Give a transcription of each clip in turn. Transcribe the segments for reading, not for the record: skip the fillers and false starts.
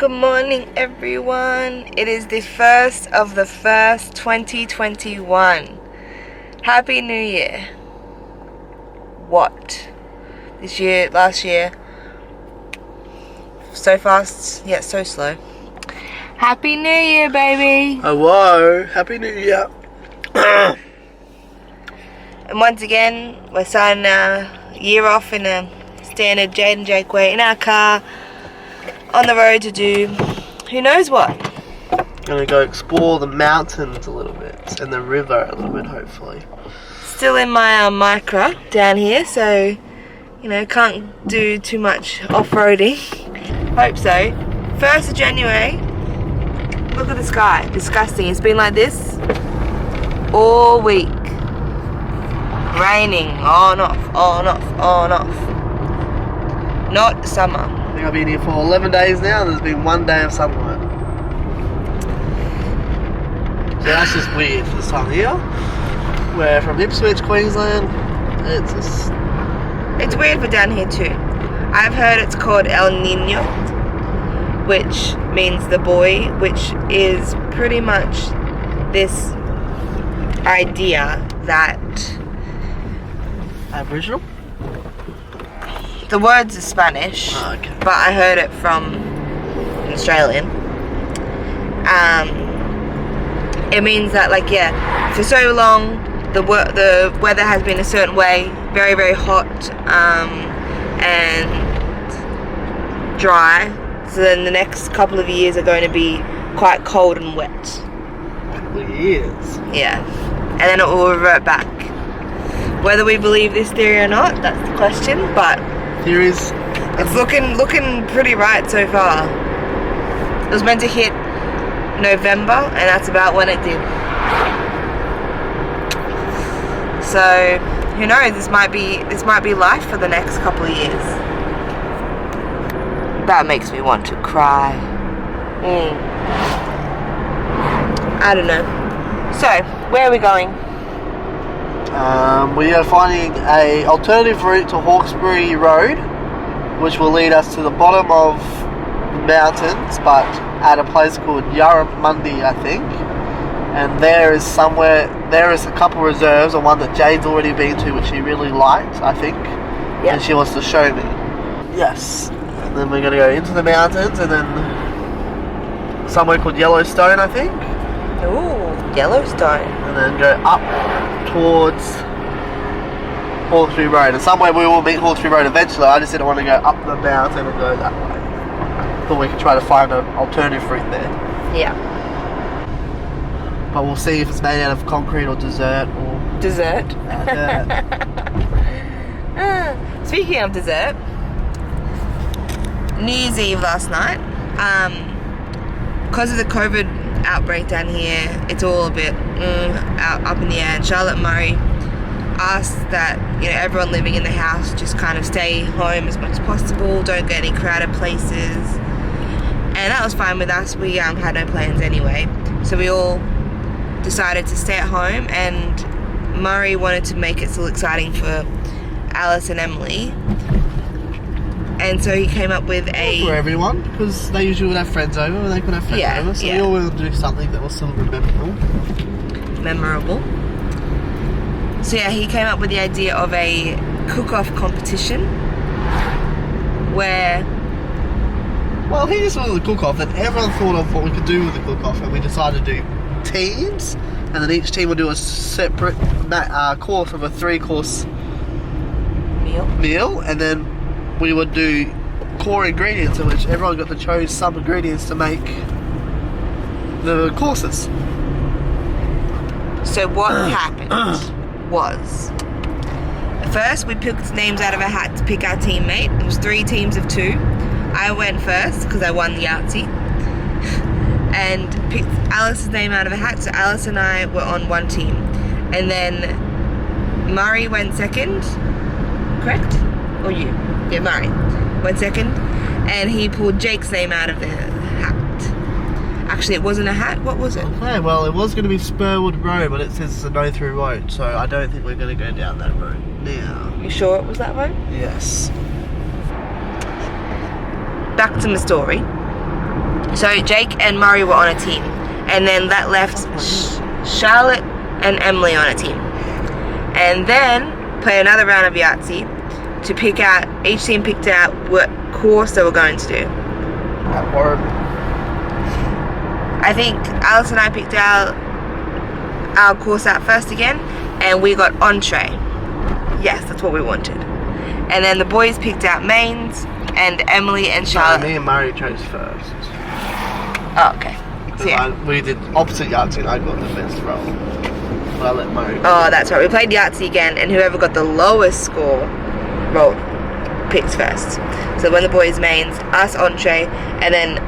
Good morning, everyone. It is the 1st of the 1st, 2021. Happy New Year. What? This year, last year. So fast, yet so slow. Happy New Year, baby. Hello. Happy New Year. And once again, we're starting our year off in a standard Jade and Jake way in our car. On the road to do who knows what. Gonna go explore the mountains a little bit and the river a little bit, hopefully. Still in my Micra down here, so can't do too much off-roading. Hope so. 1st of January. Look at the sky. Disgusting. It's been like this all week. Raining on off, on off, on off. Not summer. I think I've been here for 11 days now and there's been 1 day of sunlight. So that's just weird for this time of year. We're from Ipswich, Queensland. It's weird for down here too. I've heard it's called El Nino, which means the boy, which is pretty much this idea that Aboriginal? the words are Spanish, okay. but I heard it from an Australian. It means that, for so long the weather has been a certain way, very, very hot and dry. So then the next couple of years are going to be quite cold and wet. Couple of years. Yeah, and then it will revert back. Whether we believe this theory or not, that's the question. But Theories. it's looking pretty right so far. It was meant to hit November, and that's about when it did. So who knows? This might be life for the next couple of years. That makes me want to cry. I don't know. So where are we going? We are finding a alternative route to Hawkesbury Road, which will lead us to the bottom of mountains, but at a place called Yarramundi, I think. And there is a couple reserves, and one that Jade's already been to, which she really liked, I think. Yeah. And she wants to show me. Yes. And then we're going to go into the mountains, and then somewhere called Yellowstone, I think. Ooh, Yellowstone. And then go up towards Hawkesbury Road. And somewhere we will meet Hawkesbury Road eventually. I just didn't want to go up the mountain and go that way. Thought we could try to find an alternative route there. Yeah. But we'll see if it's made out of concrete or dessert or... Dessert. dirt. Speaking of dessert, New Year's Eve last night, because of the COVID outbreak down here, it's all a bit up in the air, and Charlotte Murray asked that everyone living in the house just kind of stay home as much as possible, don't get any crowded places, and that was fine with us. We had no plans anyway, so we all decided to stay at home, and Murray wanted to make it still exciting for Alice and Emily, and so he came up with For everyone, because they usually would have friends over, and they could have friends over, so we all wanted to do something that was still memorable. So he came up with the idea of a cook-off competition where... Well, he just wanted the cook-off, and everyone thought of what we could do with the cook-off, and we decided to do teams, and then each team would do a separate course of a 3-course meal, and then we would do core ingredients, in which everyone got to choose some ingredients to make the courses. So what happened was, first we picked names out of a hat to pick our teammate. It was 3 teams of 2. I went first because I won the Yahtzee, and picked Alice's name out of a hat, so Alice and I were on one team. And then Murray went second, correct? Or you? Yeah, Murray went second, and he pulled Jake's name out of the hat. Actually, it wasn't a hat. What was it? Okay, well, it was going to be Spurwood Road, but it says it's a no-through road, so I don't think we're going to go down that road now. You sure it was that road? Yes. Back to my story. So Jake and Murray were on a team, and then that left Charlotte and Emily on a team. And then play another round of Yahtzee to pick out, each team picked out what course they were going to do. At Warren. I think Alice and I picked out our course out first again, and we got entree. Yes, that's what we wanted. And then the boys picked out mains, and Emily and Charlotte. Me and Murray chose first. Oh, okay. So yeah. We did opposite Yahtzee and I got the best roll. But I let Murray. Oh, that's right. We played Yahtzee again, and whoever got the lowest score rolled, picked first. So when the boys mains, us entree, and then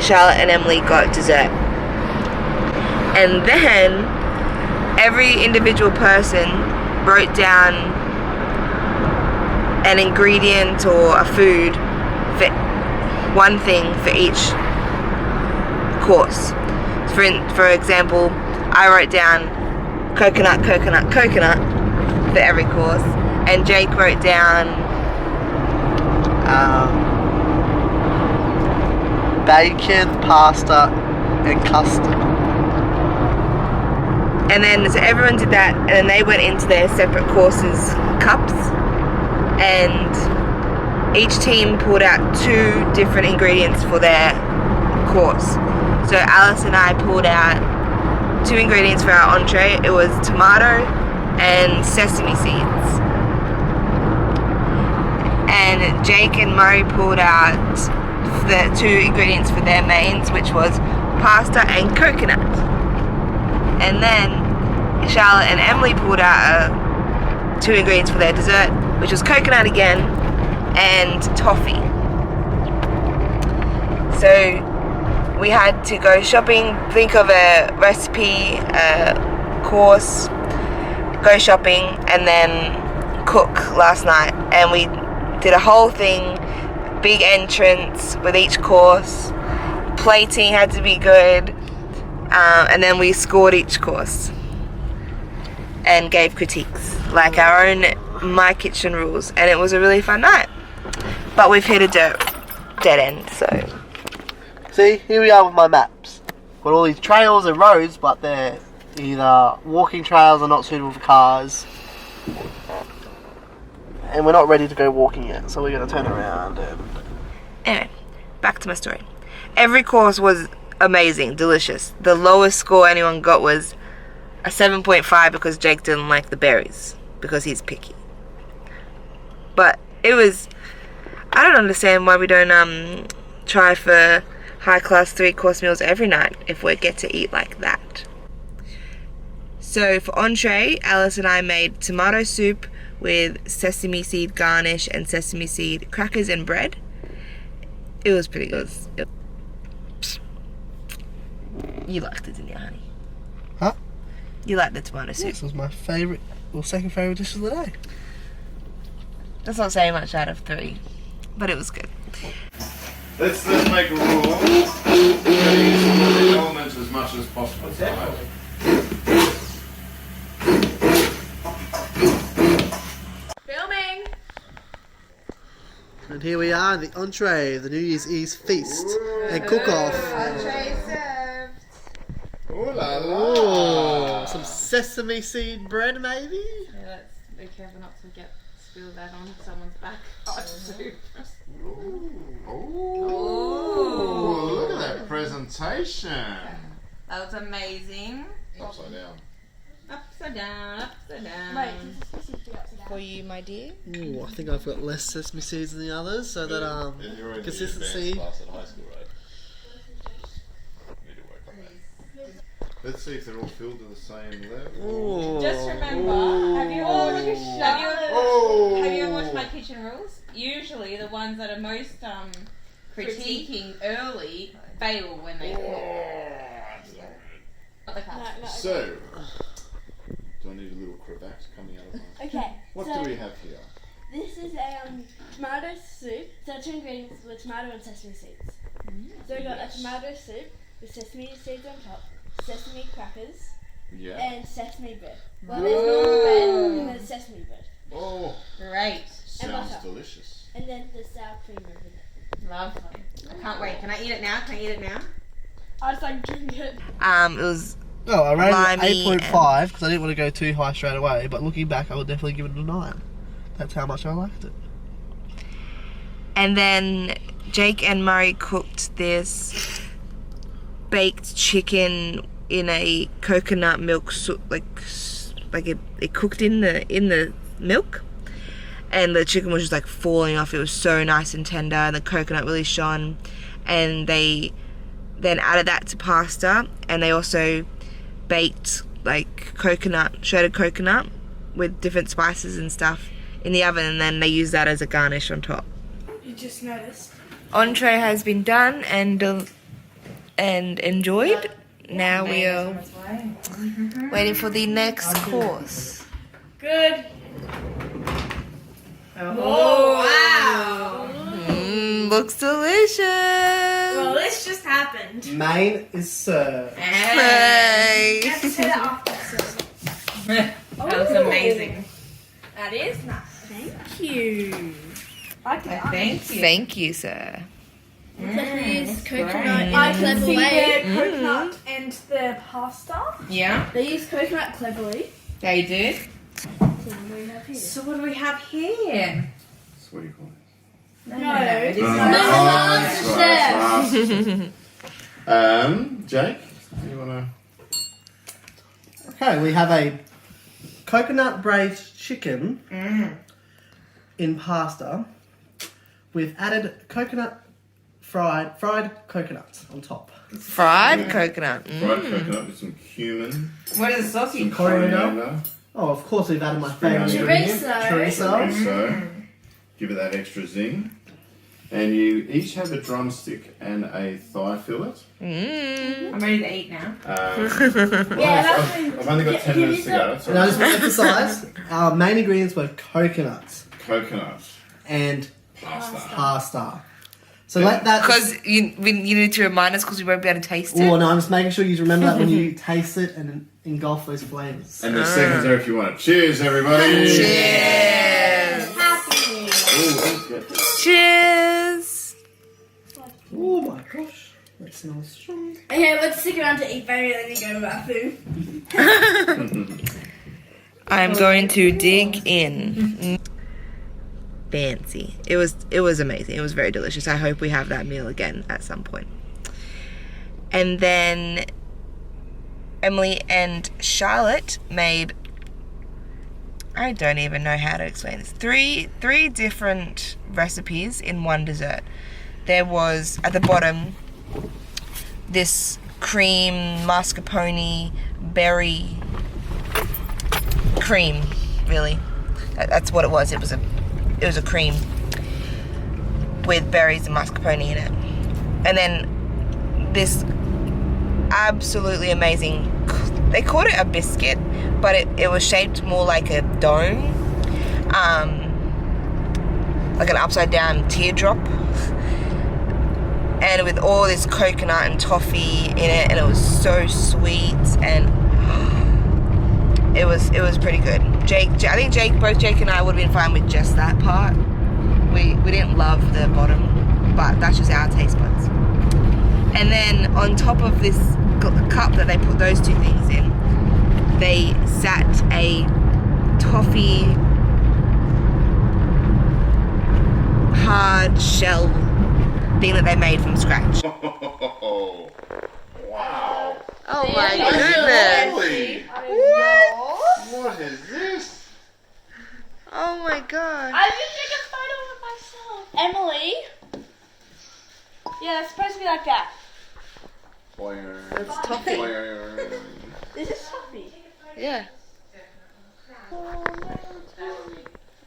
Charlotte and Emily got dessert. And then every individual person wrote down an ingredient or a food for one thing for each course. For example, I wrote down coconut for every course, and Jake wrote down bacon, pasta, and custard. And then so everyone did that, and then they went into their separate courses cups, and each team pulled out 2 different ingredients for their course. So Alice and I pulled out 2 ingredients for our entree. It was tomato and sesame seeds. And Jake and Murray pulled out the 2 ingredients for their mains, which was pasta and coconut. And then Charlotte and Emily pulled out 2 ingredients for their dessert, which was coconut again and toffee. So we had to go shopping, think of a recipe, course, go shopping, and then cook last night. And we did a whole thing, big entrance with each course. Plating had to be good, and then we scored each course and gave critiques, like our own My Kitchen rules, and it was a really fun night. But we've hit a dead end, so. See, here we are with my maps. Got all these trails and roads, but they're either walking trails or not suitable for cars. And we're not ready to go walking yet, so we're going to turn around and... Anyway, back to my story. Every course was amazing, delicious. The lowest score anyone got was a 7.5 because Jake didn't like the berries, because he's picky. But it was... I don't understand why we don't try for high-class 3-course meals every night if we get to eat like that. So for entree, Alice and I made tomato soup with sesame seed garnish and sesame seed crackers and bread. It was pretty good. You liked it, didn't you, honey? Huh? You liked the tomato soup. This was my favourite, second favourite dish of the day. That's not saying much out of 3, but it was good. Let's make a rule. The elements as much as possible. Filming! And here we are in the entree, the New Year's Eve feast and cook-off. Entree served. Ooh la la. Oh, some sesame seed bread, maybe? Yeah, let's be careful not to spill that on someone's back. Hot soup. Ooh, look at that presentation. That was amazing. Upside down. Upside down, upside down. For you, my dear. Ooh, I think I've got less sesame seeds than the others, so that Yeah, you're in consistency. the advanced class at high school, right? Need to work on that. Let's see if they're all filled to the same level. Ooh. Just remember, have you ever watched My Kitchen Rules? Usually the ones that are most critiquing early fail when they cook. Not the cast. So, do I need a little cravat coming out of my... Okay, What so do we have here? this is a tomato soup. So 2 ingredients were tomato and sesame seeds. So we got a tomato soup with sesame seeds on top, sesame crackers, Yeah. and sesame bread. Well, there's normal bread and there's sesame bread. Oh, Great. sounds butter. delicious. And then the sour cream over there. Lovely. I can't wait. Can I eat it now? Can I eat it now? I was like, drink it. It was Oh, I rated Limey it 8.5 because I didn't want to go too high straight away. But looking back, I would definitely give it a 9. That's how much I liked it. And then Jake and Murray cooked this baked chicken in a coconut milk soup, like it cooked in the milk, and the chicken was just like falling off. It was so nice and tender, and the coconut really shone. And they then added that to pasta, and they also baked like shredded coconut with different spices and stuff in the oven, and then they used that as a garnish on top. You just noticed. Entree has been done and enjoyed. Now we are waiting for the next course. Good. Oh, wow. Looks delicious. Well, this just happened. Main is served. Hey. You have to say that after. So. That looks amazing. That is nice. Thank you. I can Thank you. Thank you, sir. use coconut great. I can see way. the coconut and the pasta. Yeah, They use coconut cleverly. they did. So what do we have here? So what do we have here? Sweet corn. No. it is No, not. no, no, Jake, you wanna? Okay, we have a coconut braised chicken in pasta with added fried coconuts on top. Fried coconut. Fried coconut with some cumin, What is the sauce? some Coriander. coriander, Oh, of course we've added my favourite Chorizo. ingredient, Chorizo. chorizo. so give it that extra zing. And you each have a drumstick and a thigh fillet. I'm ready to eat now. I've only got 10 minutes to go. And I just So want to emphasise, our main ingredients were coconuts coconut and pasta. pasta. So let that... Because you need to remind us because we won't be able to taste it. Oh, no, I'm just making sure you remember that when you taste it and engulf those flavours. And the seconds there if you want it. Cheers, everybody. Cheers. Ooh, good. Cheers. Oh my gosh, that smells strong. Okay, let's stick around to eat Barry and then you go to the bathroom. I'm going to dig in. Fancy. It was amazing. It was very delicious. I hope we have that meal again at some point. And then Emily and Charlotte made, I don't even know how to explain this, three different recipes in one dessert. There was at the bottom this cream mascarpone berry cream, really. That's what it was. It was a cream with berries and mascarpone in it. And then this absolutely amazing, they called it a biscuit, but it was shaped more like a dome, like an upside down teardrop, and with all this coconut and toffee in it, and it was so sweet, and it was pretty good. I think both Jake and I would have been fine with just that part. We didn't love the bottom, but that's just our taste buds. And then on top of this cup that they put those two things in, they sat a toffee hard shell thing that they made from scratch. Oh, wow. Oh my goodness! Holy. What? What is this? Oh my god! I didn't take a photo of myself. Emily? Yeah, it's supposed to be like that. It's toffee. This is toffee. Yeah.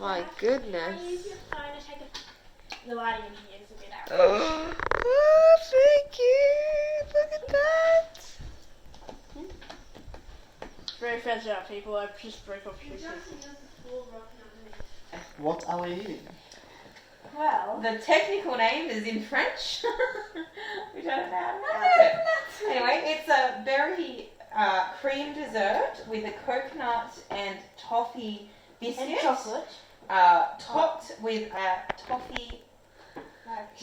My goodness. Use your phone to take the lighting in here is a bit out. Oh, thank you. Look at that. Very fragile, people. I just broke off pieces. What are we eating? Well, The technical name is in French. We don't know how to pronounce it. Anyway, it's a berry cream dessert with a coconut and toffee biscuit. and chocolate. Topped with a toffee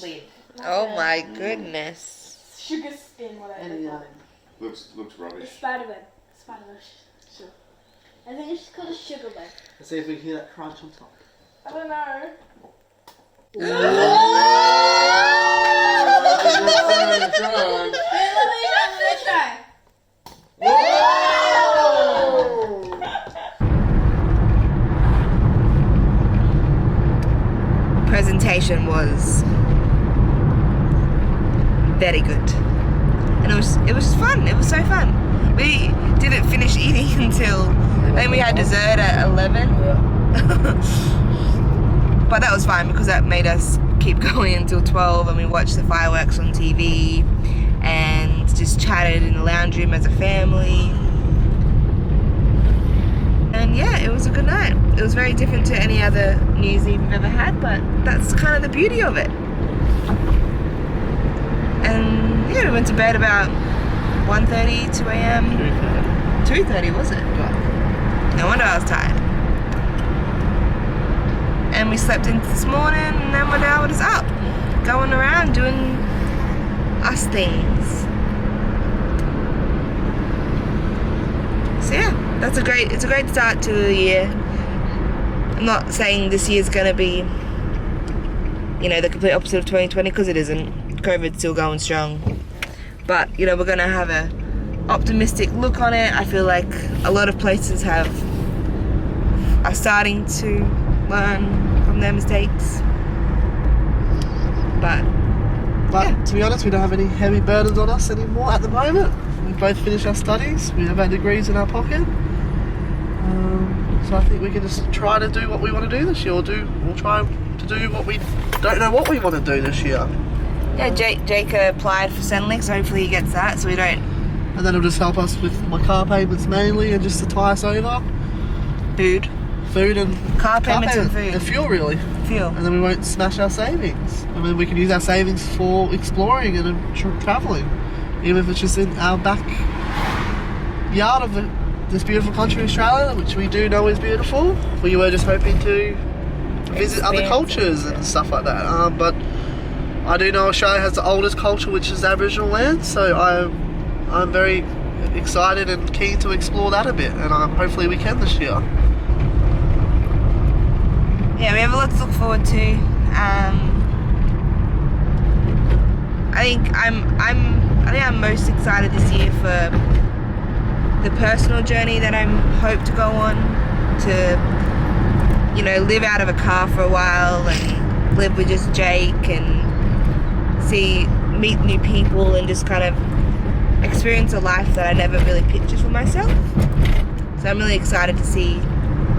lid. Oh Like my a goodness. Sugar spin, whatever. they call it. Looks rubbish. Spiderweb. Spiderweb. Sure. I think it's called a sugar web. Let's see if we can hear that crunch on top. I don't know. Let's try. Presentation was very good, and it was fun. It was so fun. We didn't finish eating until then. We had dessert at 11. But that was fine because that made us keep going until 12, and we watched the fireworks on TV and just chatted in the lounge room as a family. And yeah, it was a good night. It was very different to any other New Year's Eve we've ever had, but that's kind of the beauty of it. And yeah, we went to bed about 1:30, 2 a.m. 2:30 was it? No wonder I was tired. And we slept in this morning, and then now it is up, going around doing us things. So yeah, it's a great start to the year. I'm not saying this year's gonna be, the complete opposite of 2020, because it isn't. COVID's still going strong. But, we're gonna have a optimistic look on it. I feel like a lot of places are starting to learn from their mistakes. But yeah. To be honest, we don't have any heavy burdens on us anymore at the moment. We both finished our studies. We have our degrees in our pocket. So I think we can just try to do what we want to do this year. We'll try to do what we don't know what we want to do this year. Yeah, Jake applied for Centrelink, so hopefully he gets that, so we don't... And then it'll just help us with my car payments mainly, and just to tie us over. Food and Car payments and food. And fuel, really. Fuel. And then we won't smash our savings. I mean, we can use our savings for exploring and travelling, even if it's just in our backyard of this beautiful country, Australia, which we do know is beautiful. We were just hoping to visit other cultures and stuff like that. But I do know Australia has the oldest culture, which is Aboriginal land, so I'm very excited and keen to explore that a bit, and hopefully we can this year. Yeah, we have a lot to look forward to. I think I'm most excited this year for the personal journey that I hope to go on, to live out of a car for a while and live with just Jake and meet new people and just kind of experience a life that I never really pictured for myself. So I'm really excited to see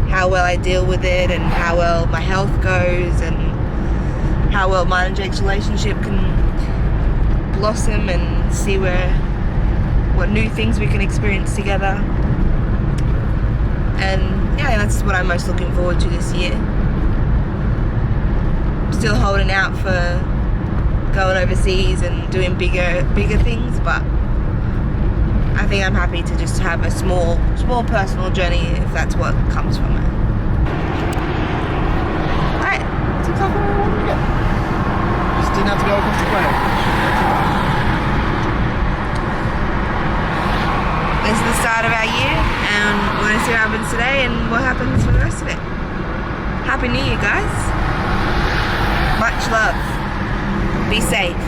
how well I deal with it and how well my health goes and how well mine and Jake's relationship can blossom, and see what new things we can experience together. And yeah, that's what I'm most looking forward to this year. Still holding out for going overseas and doing bigger things, but I think I'm happy to just have a small personal journey if that's what comes from it. Right, That's exactly where I wanted to go. Just didn't have to go across the road. this is the start of our year, and we're going to see what happens today and what happens for the rest of it. Happy New Year, guys. Much love. Be safe.